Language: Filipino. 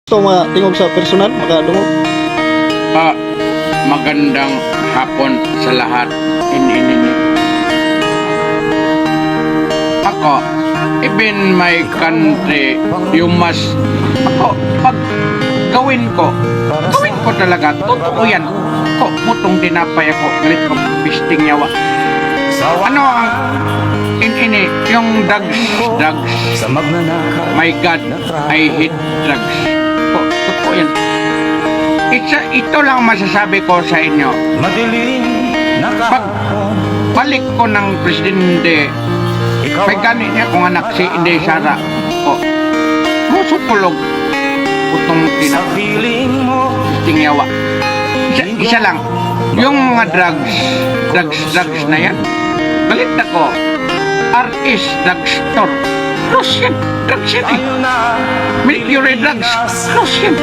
Ito mga tingog sa personal, makadungog. Magandang hapon sa lahat. Ini. Ako, even my country, you must, pag gawin ko talaga, totoo yan. Mutong dinapay ako, galit ko, pisting yawa. Ano ang, yung drugs, my God, I hate drugs. Totoo yan. Ito lang masasabi ko sa inyo. Pag balik ko ng presidente, may ganit niya kung anak si Inday Sara. Musutulog. Putong tingyawa. Isa lang. Yung mga drugs na yan. Galit ako. RS Drugstore. Drugs yan. Drugs yan eh. Mercury drugs. Drugs yan.